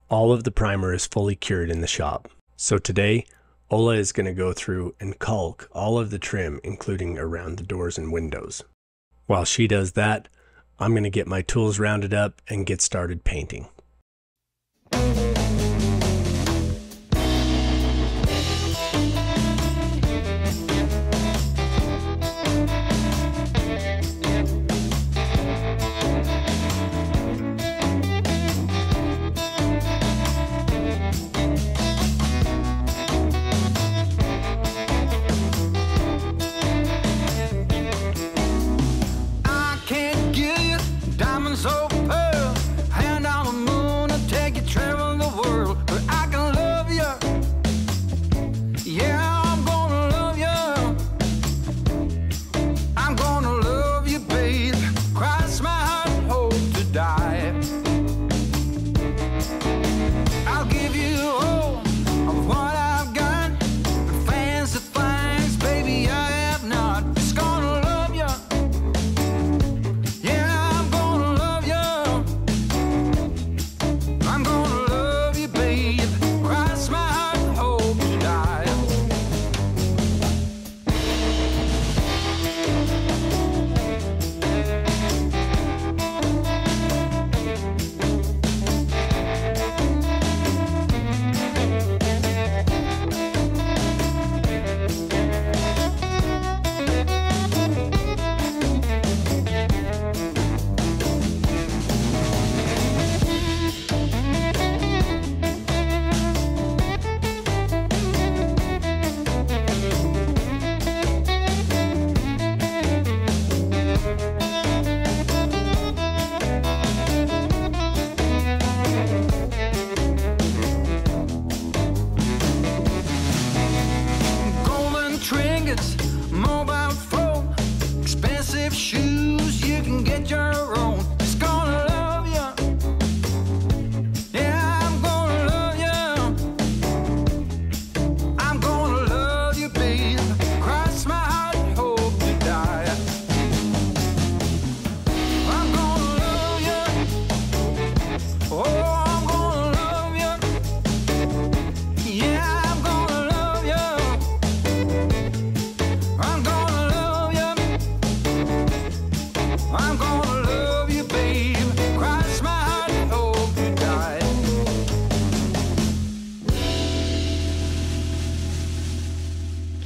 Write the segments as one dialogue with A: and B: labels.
A: All of the primer is fully cured in the shop. So today, Ola is going to go through and caulk all of the trim, including around the doors and windows. While she does that, I'm going to get my tools rounded up and get started painting.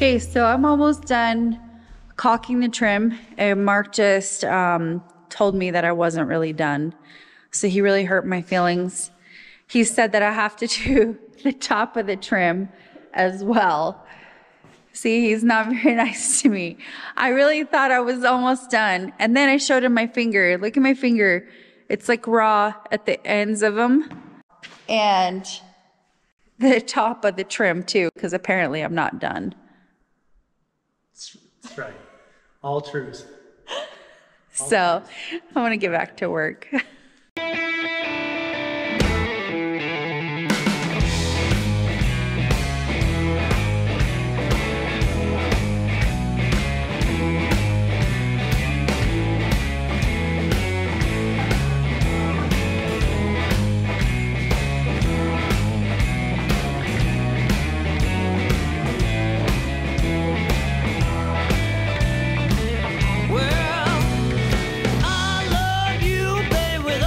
B: Okay, so I'm almost done caulking the trim, and Mark just told me that I wasn't really done. So he really hurt my feelings. He said that I have to do the top of the trim as well. See, he's not very nice to me. I really thought I was almost done. And then I showed him my finger. Look at my finger. It's like raw at the ends of them. And the top of the trim too, because apparently I'm not done.
A: That's right. All truths.
B: So I want to get back to work.
C: I love you, baby.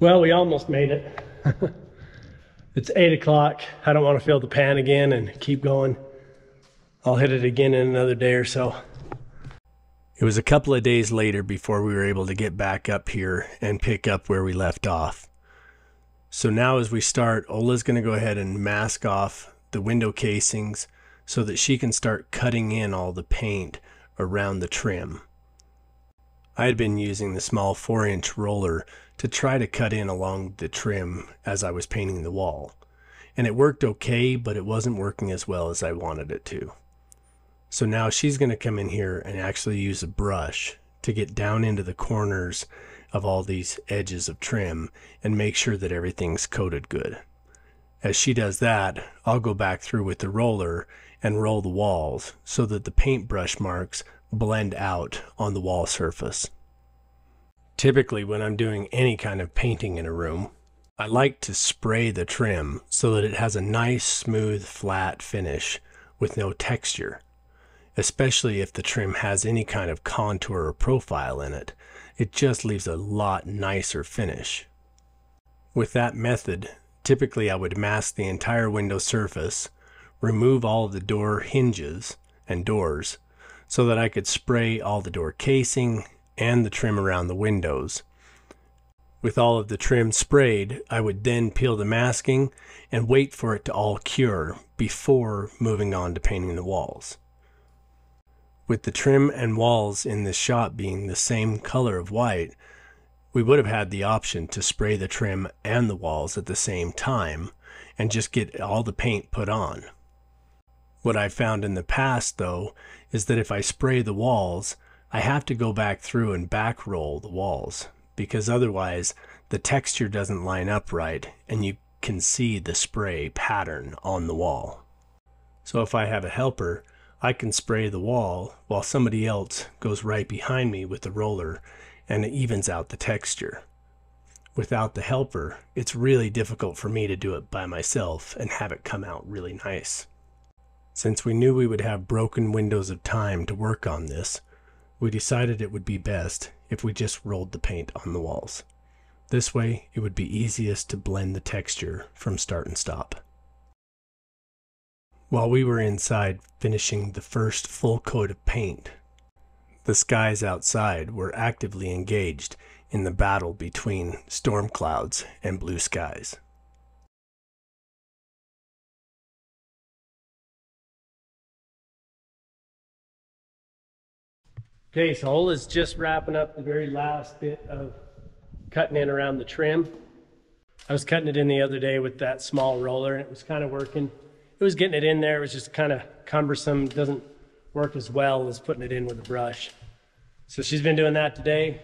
A: Well, we almost made it. It's 8 o'clock. I don't want to fill the pan again and keep going. I'll hit it again in another day or so. It was a couple of days later before we were able to get back up here and pick up where we left off. So now as we start, Ola's going to go ahead and mask off the window casings so that she can start cutting in all the paint around the trim. I had been using the small 4-inch roller to try to cut in along the trim as I was painting the wall. And it worked okay, but it wasn't working as well as I wanted it to. So now she's going to come in here and actually use a brush to get down into the corners of all these edges of trim and make sure that everything's coated good. As she does that, I'll go back through with the roller and roll the walls so that the paintbrush marks blend out on the wall surface. Typically, when I'm doing any kind of painting in a room, I like to spray the trim so that it has a nice, smooth, flat finish with no texture, especially if the trim has any kind of contour or profile in it. It just leaves a lot nicer finish. With that method, typically I would mask the entire window surface, remove all of the door hinges and doors so that I could spray all the door casing and the trim around the windows. With all of the trim sprayed, I would then peel the masking and wait for it to all cure before moving on to painting the walls. With the trim and walls in this shop being the same color of white, we would have had the option to spray the trim and the walls at the same time and just get all the paint put on. What I found in the past, though, is that if I spray the walls, I have to go back through and back roll the walls, because otherwise the texture doesn't line up right and you can see the spray pattern on the wall. So if I have a helper, I can spray the wall while somebody else goes right behind me with the roller and it evens out the texture. Without the helper, it's really difficult for me to do it by myself and have it come out really nice. Since we knew we would have broken windows of time to work on this, we decided it would be best if we just rolled the paint on the walls. This way, it would be easiest to blend the texture from start and stop. While we were inside finishing the first full coat of paint, the skies outside were actively engaged in the battle between storm clouds and blue skies. Okay, so Ola's just wrapping up the very last bit of cutting in around the trim. I was cutting it in the other day with that small roller and it was kind of working. It was getting it in there, it was just kind of cumbersome. It doesn't work as well as putting it in with a brush. So she's been doing that today.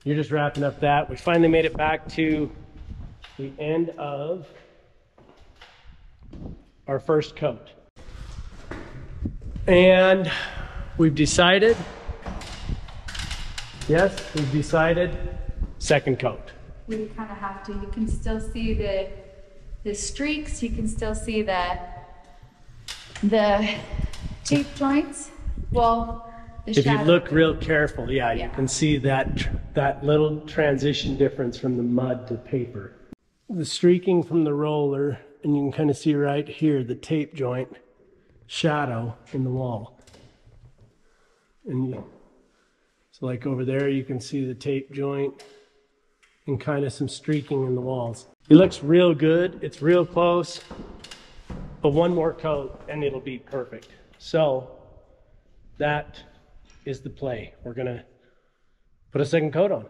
A: You're just wrapping up that. We finally made it back to the end of our first coat. And we've decided, second coat.
B: We kind of have to. You can still see the streaks. You can still see the tape joints. Well, the
A: if you
B: shadow.
A: look real careful, yeah, you can see that little transition difference from the mud to paper. The streaking from the roller, and you can kind of see right here the tape joint shadow in the wall. And so like over there, you can see the tape joint and kind of some streaking in the walls. It looks real good. It's real close, but one more coat and it'll be perfect. So that is the play. We're gonna put a second coat on.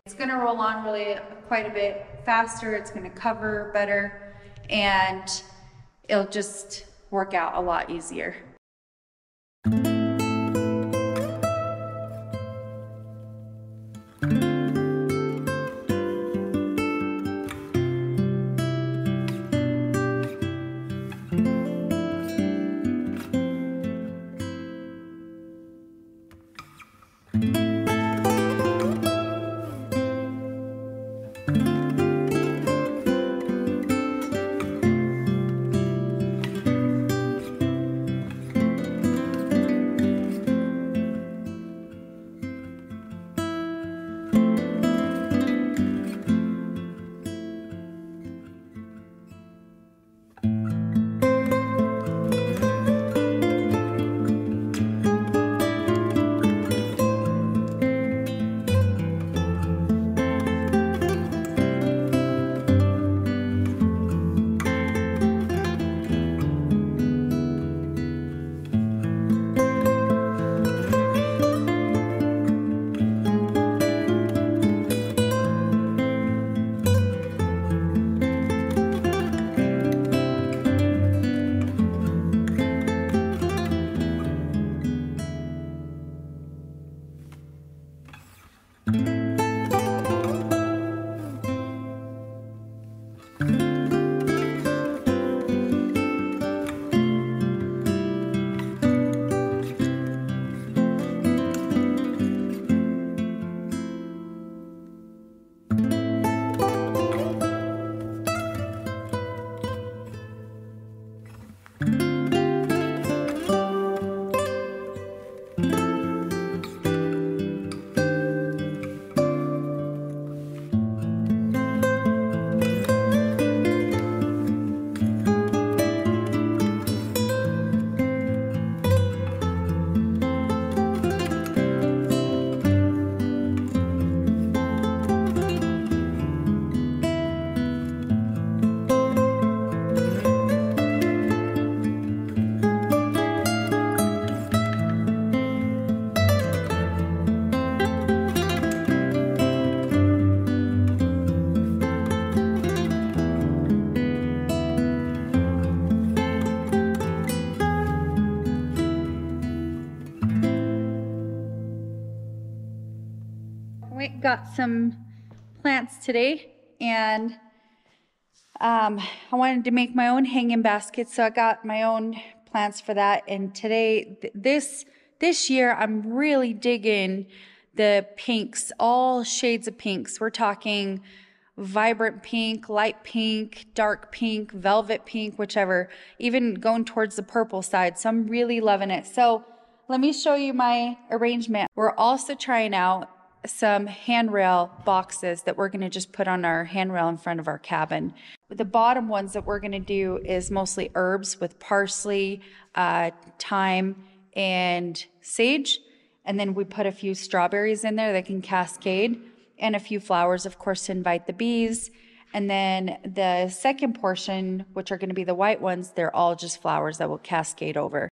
B: It's gonna roll on really quite a bit faster. It's gonna cover better and it'll just work out a lot easier. went and got some plants today, and I wanted to make my own hanging basket, so I got my own plants for that. And today, this year, I'm really digging the pinks, all shades of pinks. We're talking vibrant pink, light pink, dark pink, velvet pink, whichever, even going towards the purple side. So I'm really loving it. So let me show you my arrangement. We're also trying out some handrail boxes that we're going to just put on our handrail in front of our cabin. The bottom ones that we're going to do is mostly herbs with parsley, thyme, and sage. And then we put a few strawberries in there that can cascade, and a few flowers, of course, to invite the bees. And then the second portion, which are going to be the white ones, they're all just flowers that will cascade over.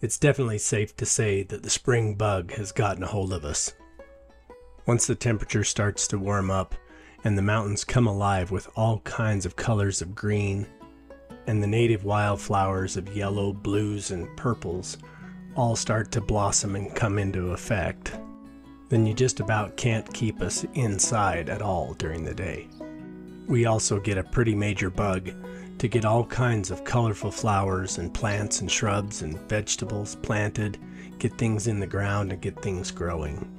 A: It's definitely safe to say that the spring bug has gotten a hold of us. Once the temperature starts to warm up and the mountains come alive with all kinds of colors of green, and the native wildflowers of yellow, blues, and purples all start to blossom and come into effect, then you just about can't keep us inside at all during the day. We also get a pretty major bug to get all kinds of colorful flowers and plants and shrubs and vegetables planted, get things in the ground and get things growing.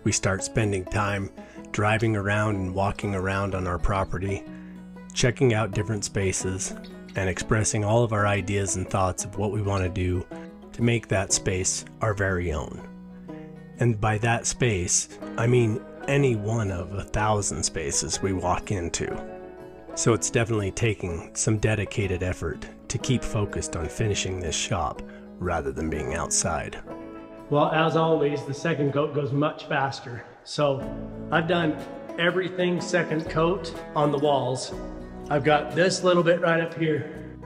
A: We start spending time driving around and walking around on our property, checking out different spaces, and expressing all of our ideas and thoughts of what we want to do to make that space our very own. And by that space, I mean any one of 1,000 spaces we walk into. So it's definitely taking some dedicated effort to keep focused on finishing this shop rather than being outside.
C: Well, as always, the second coat goes much faster. So I've done everything second coat on the walls. I've got this little bit right up here,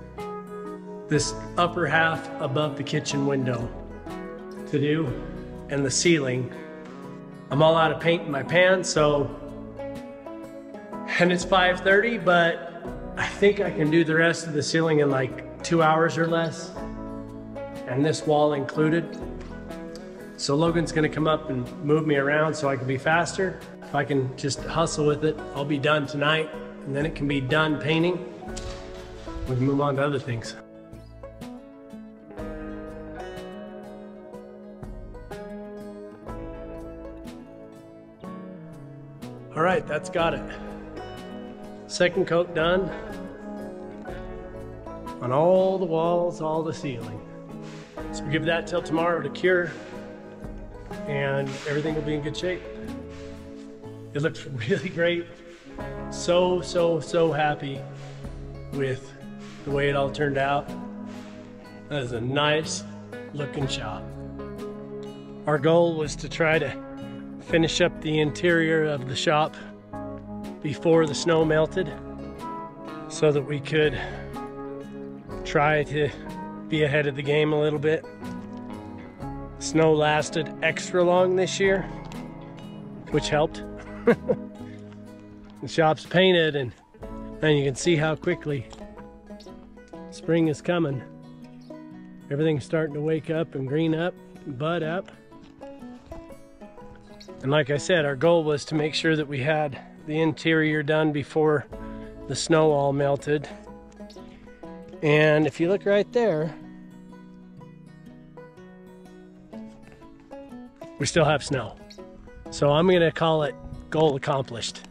C: this upper half above the kitchen window to do, and the ceiling. I'm all out of paint in my pan, and it's 5:30, but I think I can do the rest of the ceiling in like 2 hours or less, and this wall included. So Logan's gonna come up and move me around so I can be faster. If I can just hustle with it, I'll be done tonight, and then it can be done painting. We can move on to other things. All right, that's got it. Second coat done on all the walls, all the ceiling. So we give that till tomorrow to cure, and everything will be in good shape. It looks really great. So happy with the way it all turned out. That is a nice looking shop. Our goal was to try to finish up the interior of the shop before the snow melted so that we could try to be ahead of the game a little bit. Snow lasted extra long this year, which helped. The shop's painted, and you can see how quickly spring is coming. Everything's starting to wake up and green up, bud up. And like I said, our goal was to make sure that we had the interior done before the snow all melted. And if you look right there, we still have snow. So I'm gonna call it goal accomplished.